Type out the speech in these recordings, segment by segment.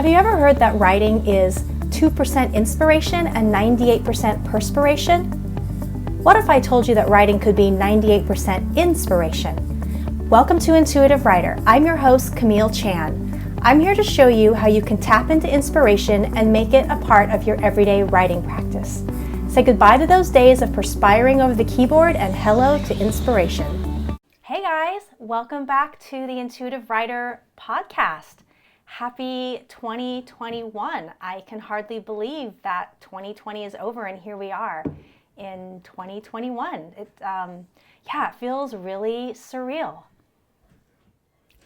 Have you ever heard that writing is 2% inspiration and 98% perspiration? What if I told you that writing could be 98% inspiration? Welcome to Intuitive Writer. I'm your host, Camille Chan. I'm here to show you how you can tap into inspiration and make it a part of your everyday writing practice. Say goodbye to those days of perspiring over the keyboard and hello to inspiration. Hey guys, welcome back to the Intuitive Writer podcast. Happy 2021. I can hardly believe that 2020 is over and here we are in 2021. It feels really surreal.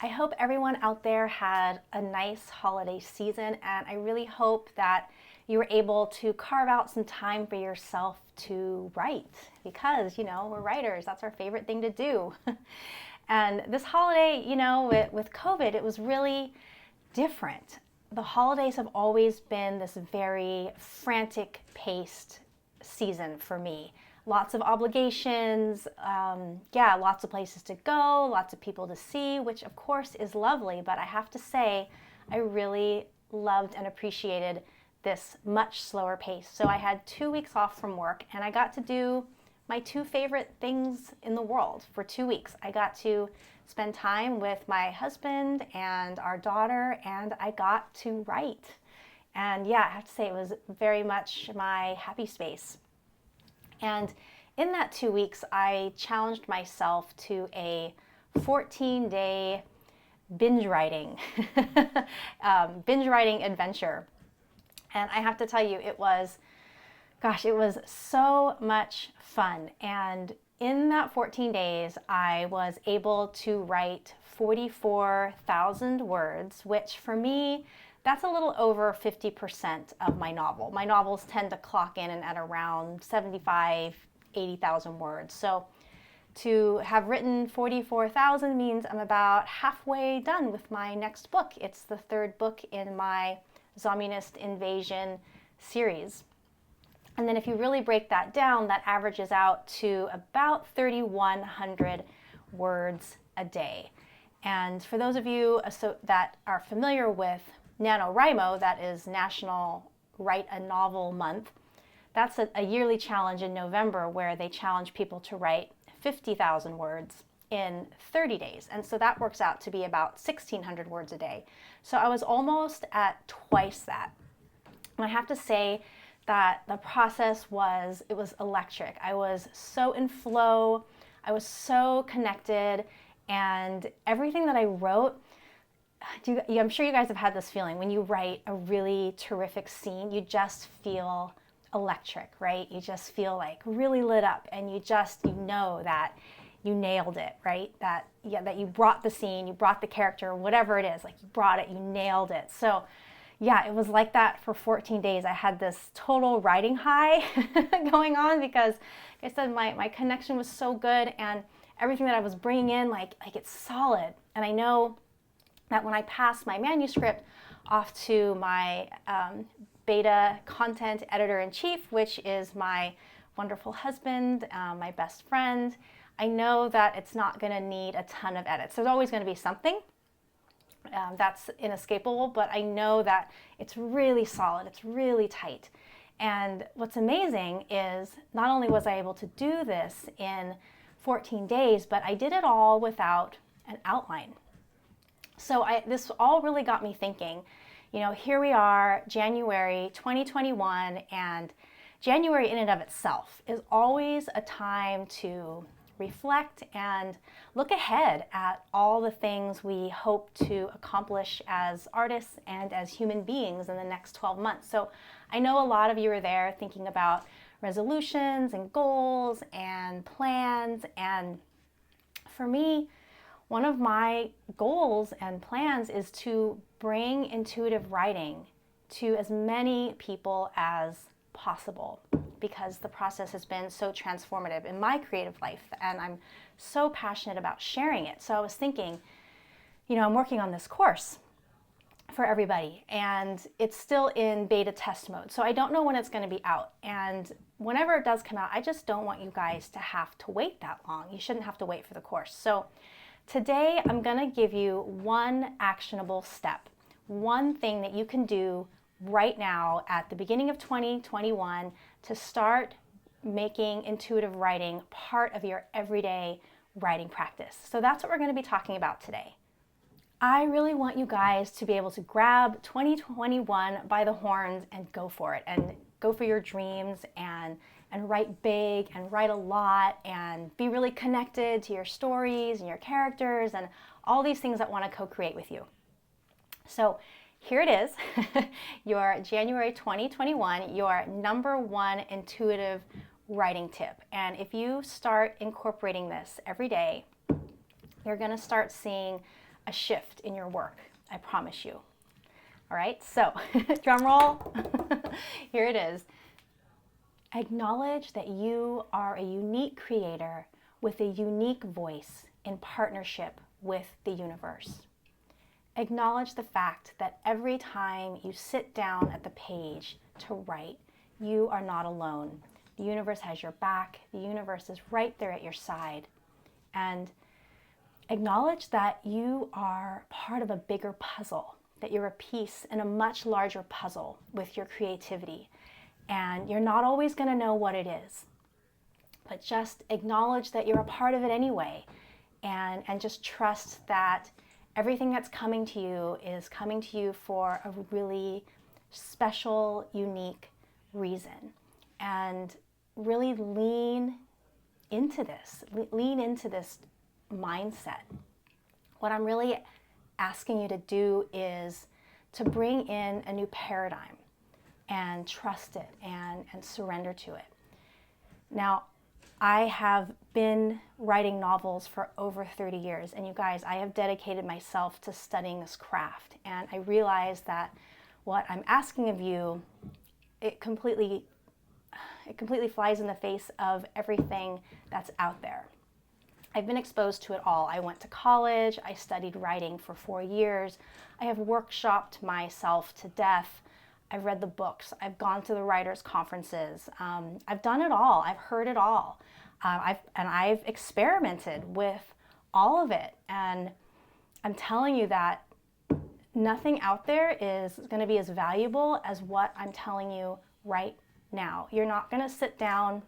I hope everyone out there had a nice holiday season, and I really hope that you were able to carve out some time for yourself to write because, we're writers. That's our favorite thing to do. And this holiday, with COVID, it was really different. The holidays have always been this very frantic paced season for me. Lots of obligations, lots of places to go, lots of people to see, which of course is lovely, but I have to say I really loved and appreciated this much slower pace. So I had 2 weeks off from work and I got to do my two favorite things in the world for 2 weeks. I got to spend time with my husband and our daughter, and I got to write. And I have to say it was very much my happy space. And in that 2 weeks, I challenged myself to a 14-day binge writing adventure. And I have to tell you, it was so much fun. And in that 14 days, I was able to write 44,000 words, which for me, that's a little over 50% of my novel. My novels tend to clock in at around 80,000 words. So to have written 44,000 means I'm about halfway done with my next book. It's the third book in my Zombienist Invasion series. And then if you really break that down, that averages out to about 3,100 words a day. And for those of you that are familiar with NaNoWriMo, that is National Write a Novel Month, that's a yearly challenge in November where they challenge people to write 50,000 words in 30 days. And so that works out to be about 1,600 words a day. So I was almost at twice that. And I have to say that the process was electric. I was so in flow, I was so connected, and everything that I wrote, I'm sure you guys have had this feeling. When you write a really terrific scene, you just feel electric, right? You just feel like really lit up, and you know that you nailed it, right? That you brought the scene, you brought the character, whatever it is, like you brought it, you nailed it. So it was like that for 14 days. I had this total writing high going on because, like I said, my connection was so good and everything that I was bringing in, like it's solid. And I know that when I pass my manuscript off to my beta content editor-in-chief, which is my wonderful husband, my best friend, I know that it's not going to need a ton of edits. There's always going to be something. That's inescapable, but I know that it's really solid, it's really tight. And what's amazing is not only was I able to do this in 14 days, but I did it all without an outline. So this all really got me thinking, here we are, January 2021, and January in and of itself is always a time to reflect and look ahead at all the things we hope to accomplish as artists and as human beings in the next 12 months. So I know a lot of you are there thinking about resolutions and goals and plans. And for me, one of my goals and plans is to bring intuitive writing to as many people as possible, because the process has been so transformative in my creative life and I'm so passionate about sharing it. So I was thinking, I'm working on this course for everybody and it's still in beta test mode. So I don't know when it's going to be out. And whenever it does come out, I just don't want you guys to have to wait that long. You shouldn't have to wait for the course. So today I'm going to give you one actionable step, one thing that you can do right now at the beginning of 2021 to start making intuitive writing part of your everyday writing practice. So that's what we're going to be talking about today. I really want you guys to be able to grab 2021 by the horns and go for it, and go for your dreams, and write big and write a lot and be really connected to your stories and your characters and all these things that want to co-create with you. So here it is, your January 2021, your number one intuitive writing tip. And if you start incorporating this every day, you're going to start seeing a shift in your work. I promise you. All right, so drum roll. Here it is. Acknowledge that you are a unique creator with a unique voice in partnership with the universe. Acknowledge the fact that every time you sit down at the page to write, you are not alone. The universe has your back. The universe is right there at your side. And acknowledge that you are part of a bigger puzzle, that you're a piece in a much larger puzzle with your creativity. And you're not always going to know what it is, but just acknowledge that you're a part of it anyway, and just trust that everything that's coming to you is coming to you for a really special, unique reason. And really lean into this mindset. What I'm really asking you to do is to bring in a new paradigm and trust it and surrender to it. Now, I have been writing novels for over 30 years, and you guys, I have dedicated myself to studying this craft, and I realize that what I'm asking of you, it completely flies in the face of everything that's out there. I've been exposed to it all. I went to college, I studied writing for 4 years, I have workshopped myself to death, I've read the books, I've gone to the writers' conferences, I've done it all, I've heard it all. I've experimented with all of it, and I'm telling you that nothing out there is going to be as valuable as what I'm telling you right now. You're not going to sit down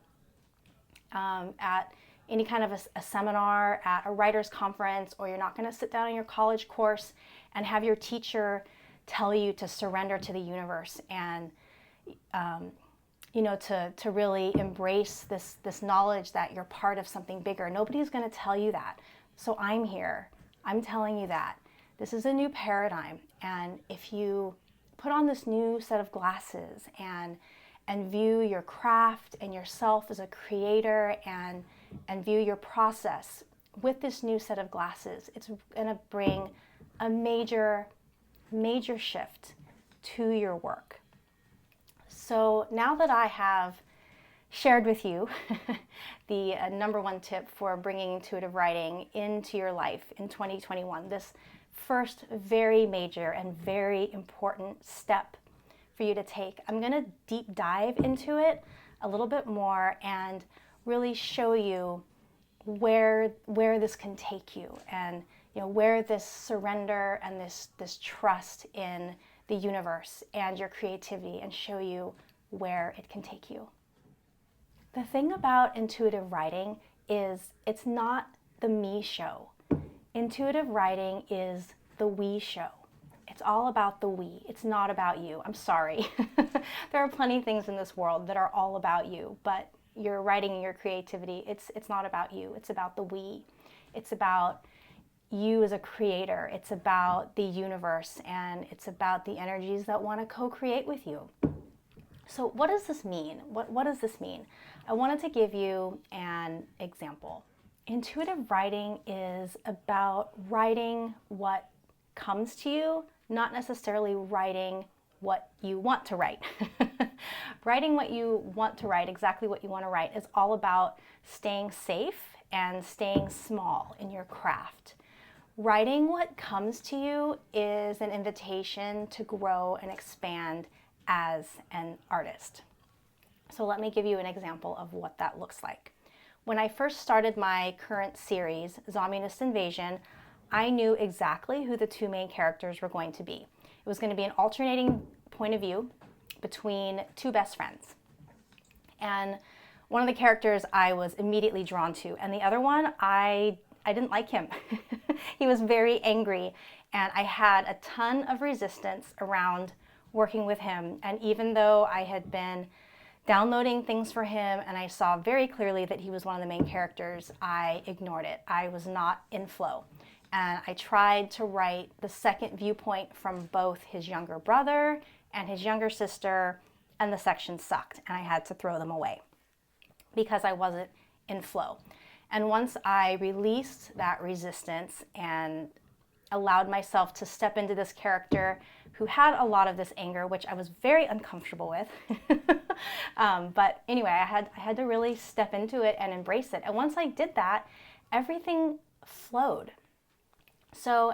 at any kind of a seminar, at a writer's conference, or you're not going to sit down in your college course and have your teacher tell you to surrender to the universe and to really embrace this knowledge that you're part of something bigger. Nobody's going to tell you that. So I'm here. I'm telling you that. This is a new paradigm. And if you put on this new set of glasses and view your craft and yourself as a creator and view your process with this new set of glasses, it's going to bring a major shift to your work. So now that I have shared with you the number one tip for bringing intuitive writing into your life in 2021, this first very major and very important step for you to take, I'm going to deep dive into it a little bit more and really show you where this can take you, and where this surrender and this trust in the universe and your creativity, and show you where it can take you. The thing about intuitive writing is it's not the me show. Intuitive writing is the we show. It's all about the we. It's not about you. I'm sorry. There are plenty of things in this world that are all about you, but your writing and your creativity, it's not about you. It's about the we. It's about you as a creator. It's about the universe, and it's about the energies that want to co-create with you. So what does this mean? What does this mean? I wanted to give you an example. Intuitive writing is about writing what comes to you, not necessarily writing what you want to write. Writing what you want to write, exactly what you want to write, is all about staying safe and staying small in your craft. Writing what comes to you is an invitation to grow and expand as an artist. So let me give you an example of what that looks like. When I first started my current series, Zombie Invasion, I knew exactly who the two main characters were going to be. It was going to be an alternating point of view between two best friends. And one of the characters I was immediately drawn to, and the other one, I didn't like him. He was very angry, and I had a ton of resistance around working with him. And even though I had been downloading things for him and I saw very clearly that he was one of the main characters, I ignored it. I was not in flow. And I tried to write the second viewpoint from both his younger brother and his younger sister, and the sections sucked, and I had to throw them away because I wasn't in flow. And once I released that resistance and allowed myself to step into this character who had a lot of this anger, which I was very uncomfortable with. But anyway, I had to really step into it and embrace it. And once I did that, everything flowed. So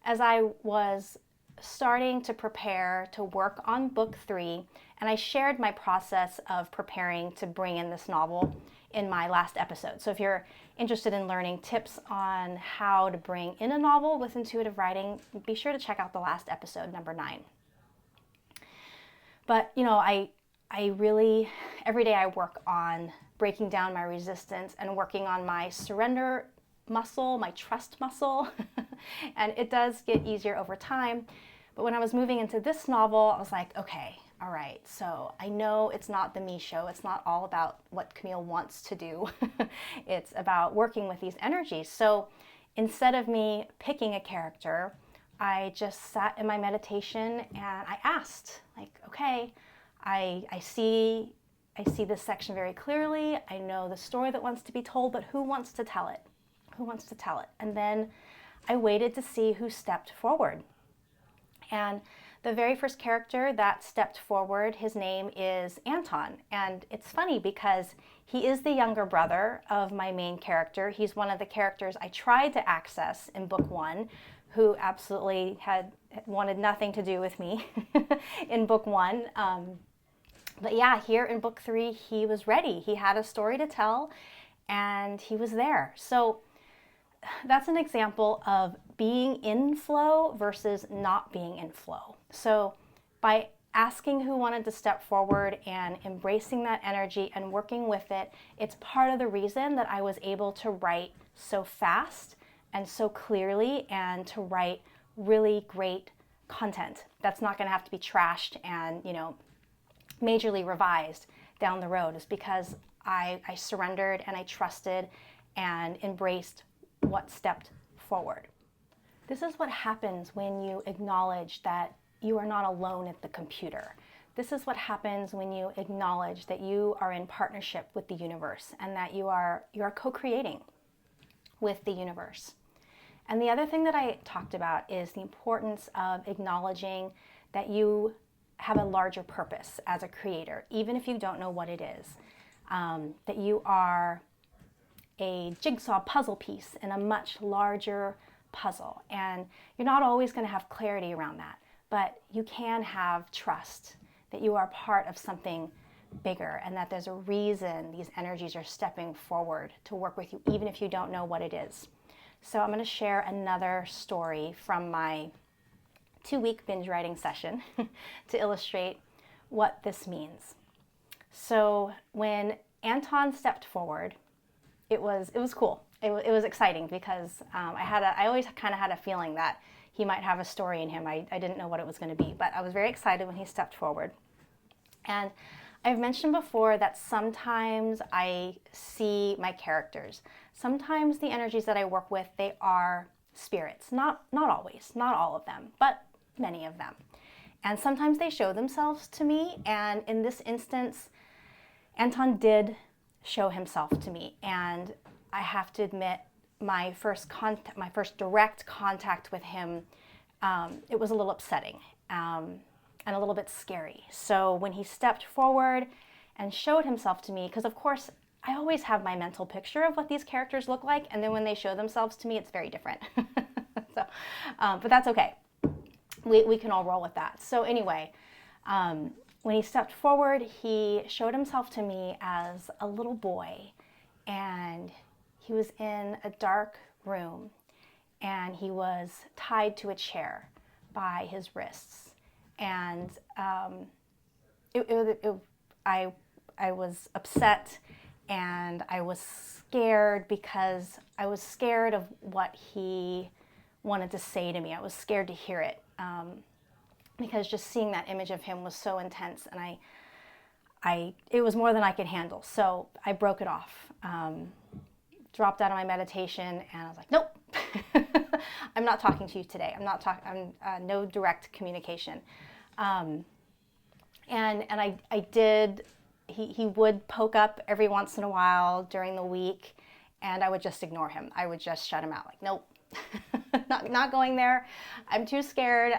as I was starting to prepare to work on book 3, and I shared my process of preparing to bring in this novel in my last episode. So if you're interested in learning tips on how to bring in a novel with intuitive writing, be sure to check out the last episode, number 9. But I really, every day I work on breaking down my resistance and working on my surrender muscle, my trust muscle, and it does get easier over time. But when I was moving into this novel, I was like, okay, all right, so I know it's not the me show. It's not all about what Camille wants to do. It's about working with these energies. So instead of me picking a character, I just sat in my meditation and I asked, like, okay, I see this section very clearly. I know the story that wants to be told, but who wants to tell it? Who wants to tell it? And then I waited to see who stepped forward. And the very first character that stepped forward, his name is Anton. And it's funny because he is the younger brother of my main character. He's one of the characters I tried to access in book 1, who absolutely had wanted nothing to do with me in book 1. But yeah, here in book 3, he was ready. He had a story to tell and he was there. So that's an example of being in flow versus not being in flow. So by asking who wanted to step forward and embracing that energy and working with it, it's part of the reason that I was able to write so fast and so clearly and to write really great content that's not going to have to be trashed and, majorly revised down the road, is because I surrendered and I trusted and embraced what stepped forward. This is what happens when you acknowledge that you are not alone at the computer. This is what happens when you acknowledge that you are in partnership with the universe and that you are co-creating with the universe. And the other thing that I talked about is the importance of acknowledging that you have a larger purpose as a creator, even if you don't know what it is. That you are a jigsaw puzzle piece in a much larger puzzle. And you're not always going to have clarity around that, but you can have trust that you are part of something bigger and that there's a reason these energies are stepping forward to work with you, even if you don't know what it is. So I'm going to share another story from my 2-week binge writing session to illustrate what this means. So when Anton stepped forward, it was cool. It was exciting because I always kind of had a feeling that he might have a story in him. I didn't know what it was going to be, but I was very excited when he stepped forward. And I've mentioned before that sometimes I see my characters. Sometimes the energies that I work with, they are spirits. Not always, not all of them, but many of them. And sometimes they show themselves to me, and in this instance, Anton did show himself to me, and I have to admit, my first direct contact with him, it was a little upsetting and a little bit scary. So when he stepped forward and showed himself to me, because of course I always have my mental picture of what these characters look like, and then when they show themselves to me, it's very different. But that's okay. We can all roll with that. So anyway, when he stepped forward, he showed himself to me as a little boy, and he was in a dark room, and he was tied to a chair by his wrists. And I was upset, and I was scared because I was scared of what he wanted to say to me. I was scared to hear it, because just seeing that image of him was so intense, and it was more than I could handle. So I broke it off, dropped out of my meditation, and I was like, nope, I'm not talking to you today. No direct communication. And I did. He would poke up every once in a while during the week, and I would just ignore him. I would just shut him out. Like, nope, not going there. I'm too scared.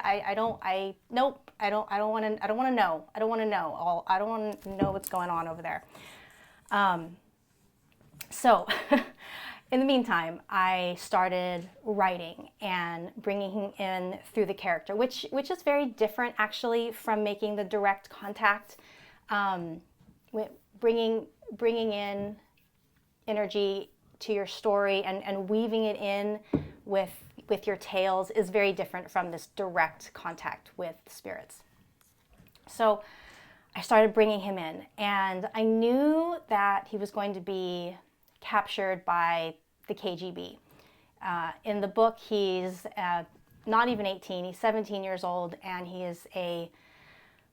Nope. I don't want to know. I don't want to know what's going on over there. So in the meantime, I started writing and bringing him in through the character, which is very different actually from making the direct contact. Bringing in energy to your story and weaving it in with your tales is very different from this direct contact with spirits. So I started bringing him in, and I knew that he was going to be captured by the KGB. In the book, he's not even 18, he's 17 years old, and he is a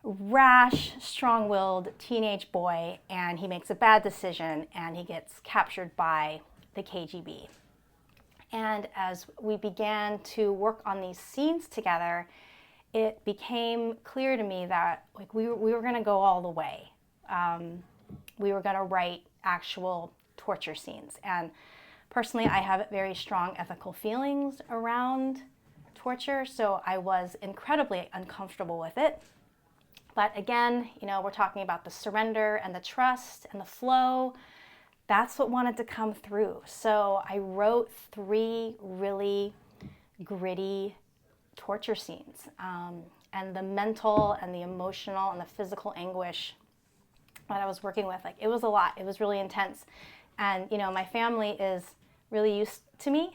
rash, strong-willed teenage boy, and he makes a bad decision, and he gets captured by the KGB. And as we began to work on these scenes together, it became clear to me that we were going to go all the way. We were going to write actual torture scenes. And personally, I have very strong ethical feelings around torture, so I was incredibly uncomfortable with it. But again, we're talking about the surrender and the trust and the flow. That's what wanted to come through. So I wrote 3 really gritty torture scenes. And the mental and the emotional and the physical anguish that I was working with, it was a lot. It was really intense. And, my family is really used to me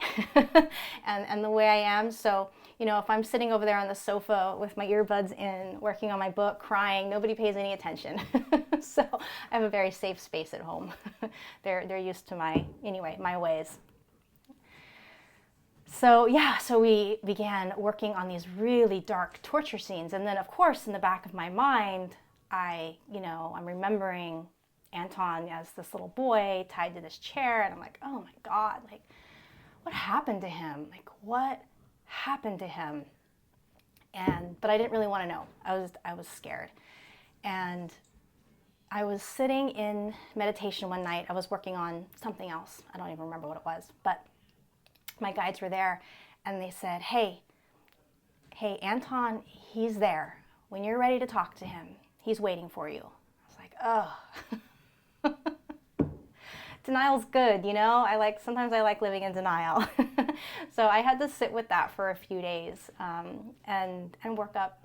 and the way I am. So, if I'm sitting over there on the sofa with my earbuds in, working on my book, crying, nobody pays any attention. So I have a very safe space at home. They're used to my ways. So we began working on these really dark torture scenes. And then, of course, in the back of my mind, I'm remembering Anton as this little boy tied to this chair. And I'm like, oh my God, what happened to him? What happened to him? But I didn't really want to know. I was scared. And I was sitting in meditation one night. I was working on something else. I don't even remember what it was, but my guides were there, and they said, hey, Anton, he's there. When you're ready to talk to him, he's waiting for you. I was like, oh. Denial's good, sometimes I like living in denial. So I had to sit with that for a few days, and work up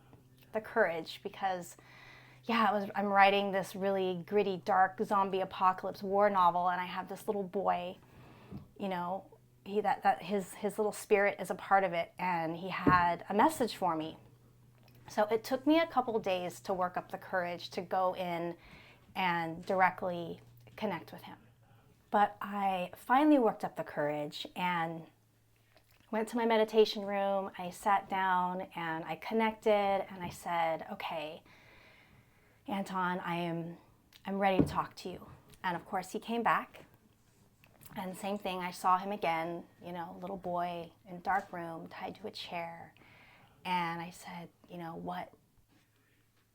the courage, because I'm writing this really gritty, dark zombie apocalypse war novel, and I have this little boy, his little spirit is a part of it, and he had a message for me. So it took me a couple days to work up the courage to go in and directly connect with him. But I finally worked up the courage and went to my meditation room. I sat down and I connected, and I said, okay, Anton, I'm ready to talk to you. And of course he came back, and same thing, I saw him again, little boy in dark room tied to a chair. And I said,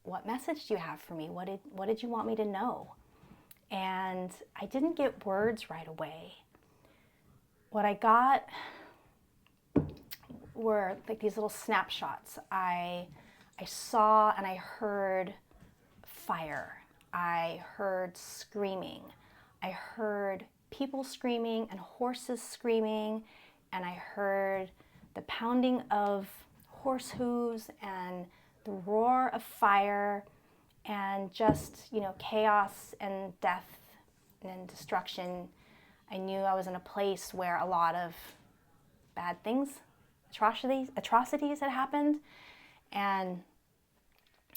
what message do you have for me? What did you want me to know? And I didn't get words right away. What I got were these little snapshots. I saw and I heard fire. I heard screaming. I heard people screaming and horses screaming, and I heard the pounding of horse hooves and the roar of fire, and just, chaos and death and destruction. I knew I was in a place where a lot of bad things, atrocities had happened. And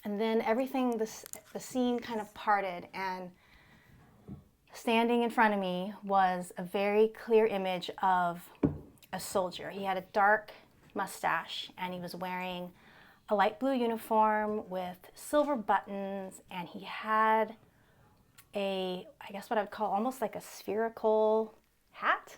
And then the scene kind of parted, and standing in front of me was a very clear image of a soldier. He had a dark mustache, and he was wearing a light blue uniform with silver buttons, and he had I guess what I would call almost like a spherical hat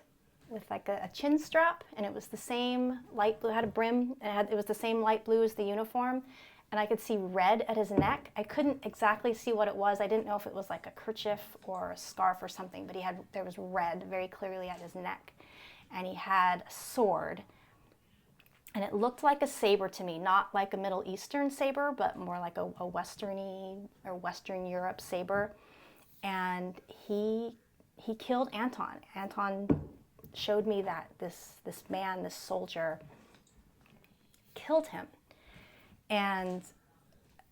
with like a chin strap, and it was the same light blue, had a brim, and it was the same light blue as the uniform, and I could see red at his neck. I couldn't exactly see what it was. I didn't know if it was like a kerchief or a scarf or something, but there was red very clearly at his neck, and he had a sword, and it looked like a saber to me, not like a Middle Eastern saber, but more like a Western Europe saber. And he killed Anton. Anton showed me that this man, this soldier, killed him. And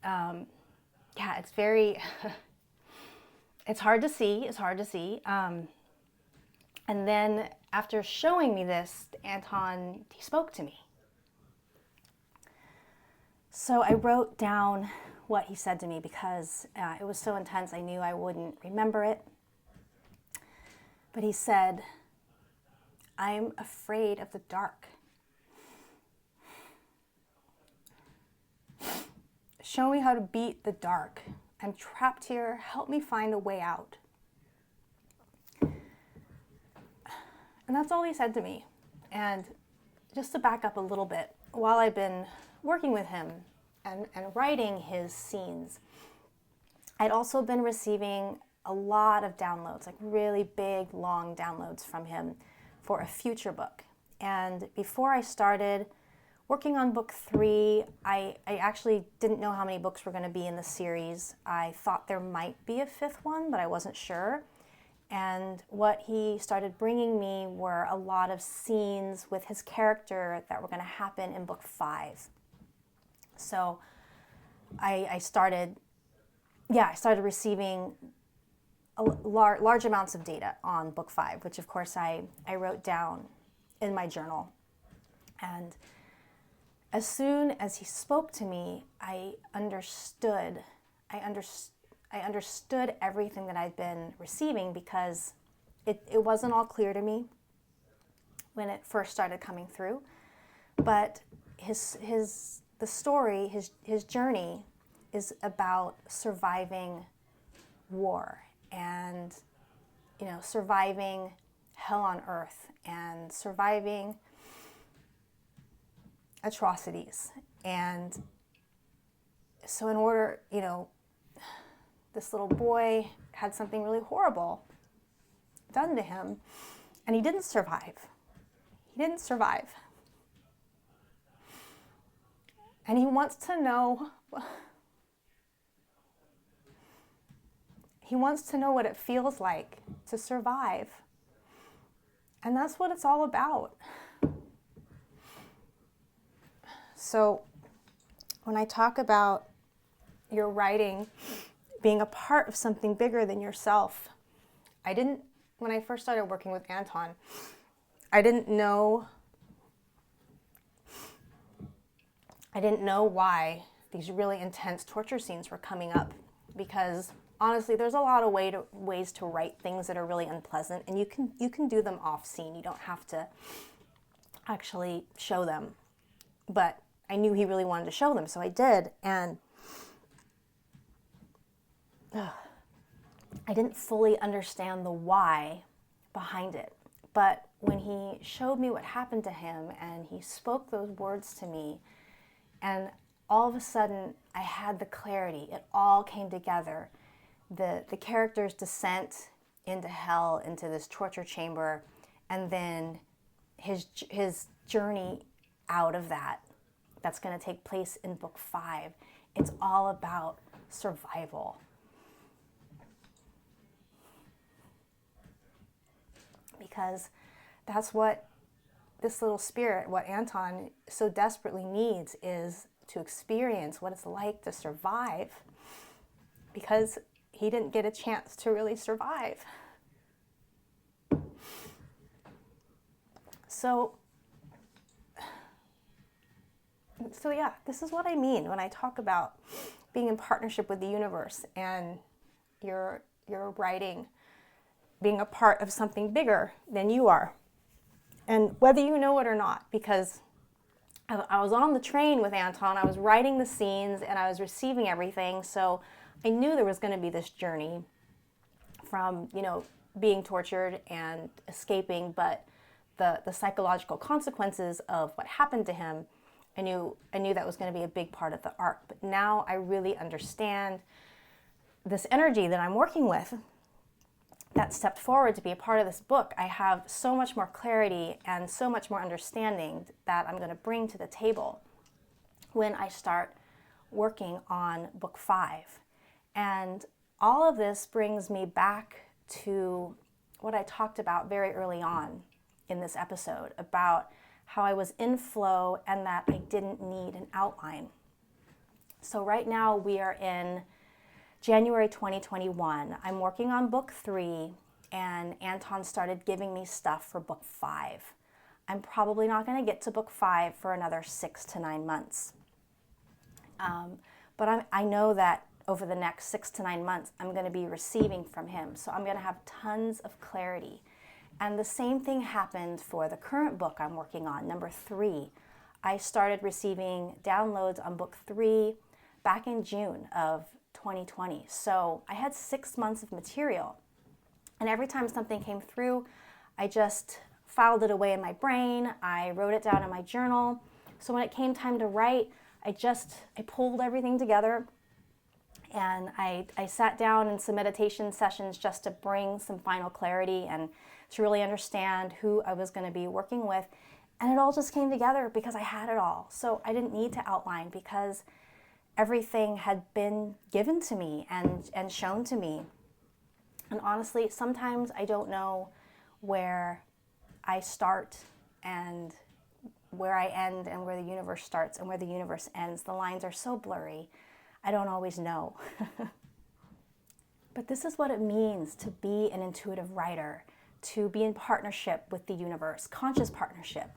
yeah, it's very, it's hard to see. And then after showing me this, Anton, he spoke to me. So I wrote down what he said to me because it was so intense I knew I wouldn't remember it. But he said, "I'm afraid of the dark. Show me how to beat the dark. I'm trapped here. Help me find a way out." And that's all he said to me. And just to back up a little bit, while I've been working with him and writing his scenes, I'd also been receiving a lot of downloads, like really big, long downloads from him for a future book. And before I started working on book 3, I actually didn't know how many books were going to be in the series. I thought there might be a 5th one, but I wasn't sure. And what he started bringing me were a lot of scenes with his character that were going to happen in book 5. So I started receiving large amounts of data on book 5, which of course I wrote down in my journal. And as soon as he spoke to me, I understood everything that I'd been receiving, because it wasn't all clear to me when it first started coming through. But the story, his journey is about surviving war and, surviving hell on earth and surviving atrocities. And so in order, this little boy had something really horrible done to him, and he didn't survive. And he wants to know what it feels like to survive. And that's what it's all about. So when I talk about your writing being a part of something bigger than yourself, when I first started working with Anton, I didn't know why these really intense torture scenes were coming up, because honestly, there's a lot of ways to write things that are really unpleasant, and you can do them off scene. You don't have to actually show them. But I knew he really wanted to show them, so I did, and I didn't fully understand the why behind it. But when he showed me what happened to him and he spoke those words to me, and all of a sudden I had the clarity. It all came together. The character's descent into hell, into this torture chamber, and then his journey out of that's going to take place in book 5. It's all about survival. Because that's what this little spirit, what Anton so desperately needs, is to experience what it's like to survive, because he didn't get a chance to really survive. So yeah, this is what I mean when I talk about being in partnership with the universe and your writing being a part of something bigger than you are. And whether you know it or not, because I was on the train with Anton, I was writing the scenes and I was receiving everything. So I knew there was going to be this journey from, being tortured and escaping, but the psychological consequences of what happened to him, I knew that was going to be a big part of the arc. But now I really understand this energy that I'm working with that stepped forward to be a part of this book. I have so much more clarity and so much more understanding that I'm going to bring to the table when I start working on book 5. And all of this brings me back to what I talked about very early on in this episode about how I was in flow and that I didn't need an outline. So right now we are in January 2021. I'm working on book 3 and Anton started giving me stuff for book 5. I'm probably not going to get to book 5 for another 6 to 9 months. But I know that over the next 6 to 9 months, I'm going to be receiving from him. So I'm going to have tons of clarity. And the same thing happened for the current book I'm working on, number 3. I started receiving downloads on book 3 back in June of 2020. So I had 6 months of material. And every time something came through, I just filed it away in my brain. I wrote it down in my journal. So when it came time to write, I pulled everything together and I sat down in some meditation sessions just to bring some final clarity and to really understand who I was going to be working with. And it all just came together because I had it all. So I didn't need to outline because everything had been given to me and shown to me. And honestly, sometimes I don't know where I start and where I end and where the universe starts and where the universe ends. The lines are so blurry. I don't always know. But this is what it means to be an intuitive writer, to be in partnership with the universe, conscious partnership.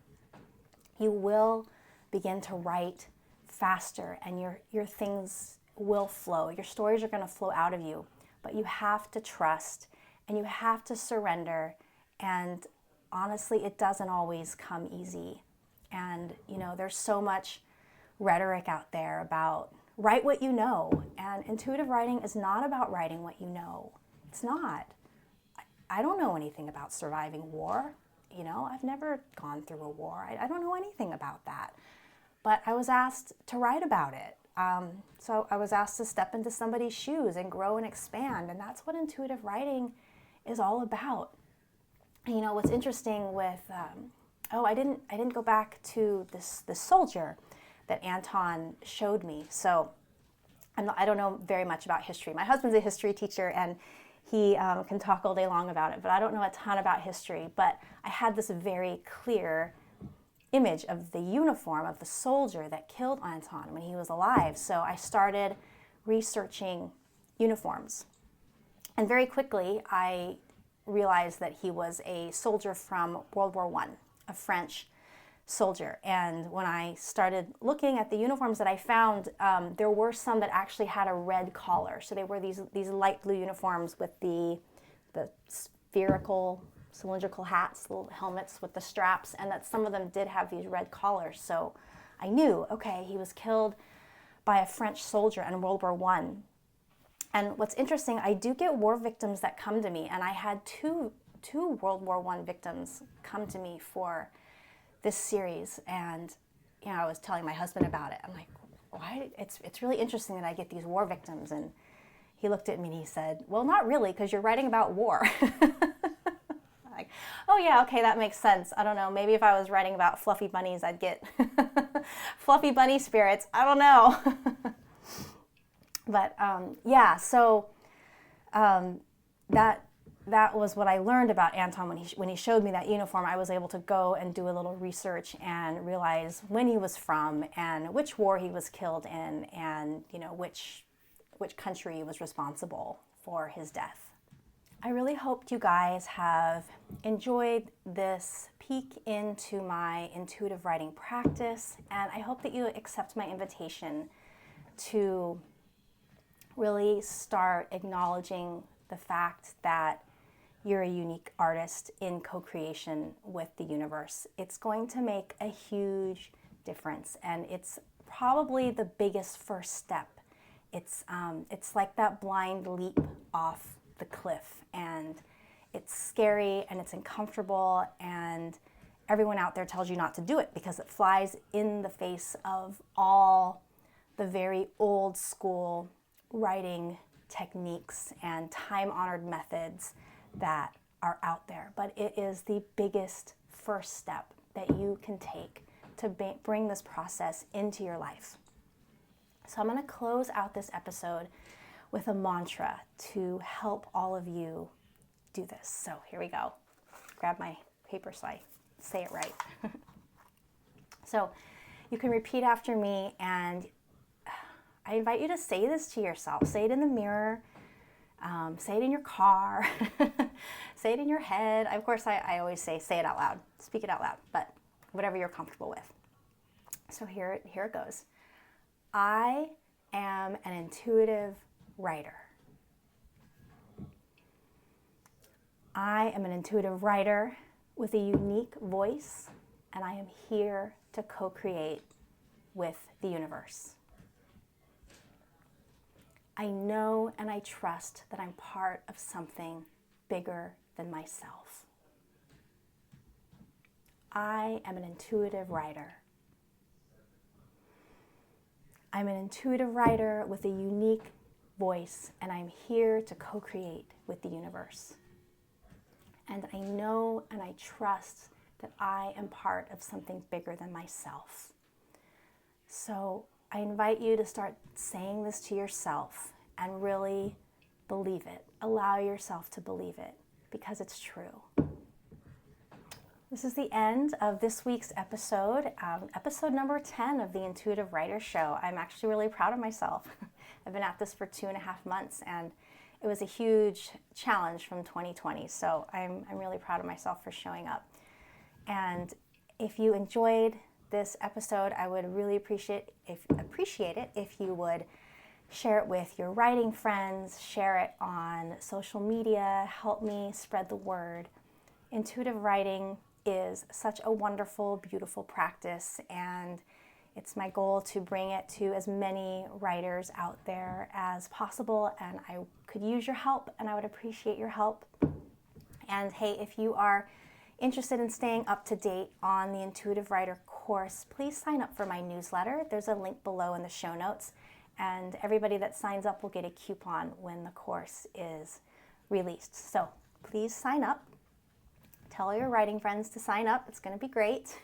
You will begin to write faster and your things will flow. Your stories are going to flow out of you, but you have to trust and you have to surrender. And honestly, it doesn't always come easy. And, there's so much rhetoric out there about write what you know. And intuitive writing is not about writing what you know. It's not. I don't know anything about surviving war. I've never gone through a war. I don't know anything about that. But I was asked to write about it. So I was asked to step into somebody's shoes and grow and expand. And that's what intuitive writing is all about. What's interesting with, I didn't go back to this soldier that Anton showed me. So I don't know very much about history. My husband's a history teacher and he can talk all day long about it, but I don't know a ton about history. But I had this very clear image of the uniform of the soldier that killed Anton when he was alive. So I started researching uniforms. And very quickly, I realized that he was a soldier from World War I, a French soldier. And when I started looking at the uniforms that I found, there were some that actually had a red collar. So they were these light blue uniforms with the spherical, cylindrical hats, little helmets with the straps, and that some of them did have these red collars. So I knew, okay, he was killed by a French soldier in World War I. And what's interesting, I do get war victims that come to me, and I had two World War I victims come to me for this series, and I was telling my husband about it. I'm like, why? It's really interesting that I get these war victims. And he looked at me and he said, well, not really, because you're writing about war. Like, oh yeah, okay, that makes sense. I don't know, maybe if I was writing about fluffy bunnies, I'd get fluffy bunny spirits. I don't know. But so that was what I learned about Anton when he showed me that uniform. I was able to go and do a little research and realize when he was from and which war he was killed in, and which country was responsible for his death. I really hoped you guys have enjoyed this peek into my intuitive writing practice, and I hope that you accept my invitation to really start acknowledging the fact that you're a unique artist in co-creation with the universe. It's going to make a huge difference, and it's probably the biggest first step. It's like that blind leap off the cliff, and it's scary and it's uncomfortable, and everyone out there tells you not to do it because it flies in the face of all the very old school writing techniques and time-honored methods that are out there. But it is the biggest first step that you can take to bring this process into your life. So I'm going to close out this episode with a mantra to help all of you do this. So here we go. Grab my paper so I say it right. So you can repeat after me, and I invite you to say this to yourself. Say it in the mirror. Say it in your car. Say it in your head. Of course, I always say it out loud. Speak it out loud, but whatever you're comfortable with. So here it goes. I am an intuitive writer. I am an intuitive writer with a unique voice, and I am here to co-create with the universe. I know and I trust that I'm part of something bigger than myself. I am an intuitive writer. I'm an intuitive writer with a unique voice, and I'm here to co-create with the universe. And I know and I trust that I am part of something bigger than myself. So I invite you to start saying this to yourself and really believe it. Allow yourself to believe it because it's true. This is the end of this week's episode, episode number 10 of the Intuitive Writer Show. I'm actually really proud of myself. I've been at this for 2.5 months, and it was a huge challenge from 2020. So I'm really proud of myself for showing up. And if you enjoyed this episode, I would really appreciate it if you would share it with your writing friends, share it on social media, help me spread the word. Intuitive writing is such a wonderful, beautiful practice, and it's my goal to bring it to as many writers out there as possible, and I could use your help, and I would appreciate your help. And hey, if you are interested in staying up to date on the Intuitive Writer course, please sign up for my newsletter. There's a link below in the show notes, and everybody that signs up will get a coupon when the course is released. So please sign up. Tell all your writing friends to sign up. It's going to be great.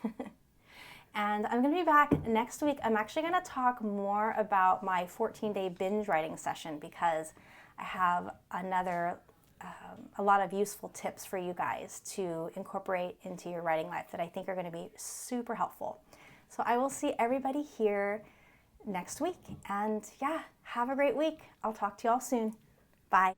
And I'm going to be back next week. I'm actually going to talk more about my 14-day binge writing session because I have a lot of useful tips for you guys to incorporate into your writing life that I think are going to be super helpful. So I will see everybody here next week. And yeah, have a great week. I'll talk to you all soon. Bye.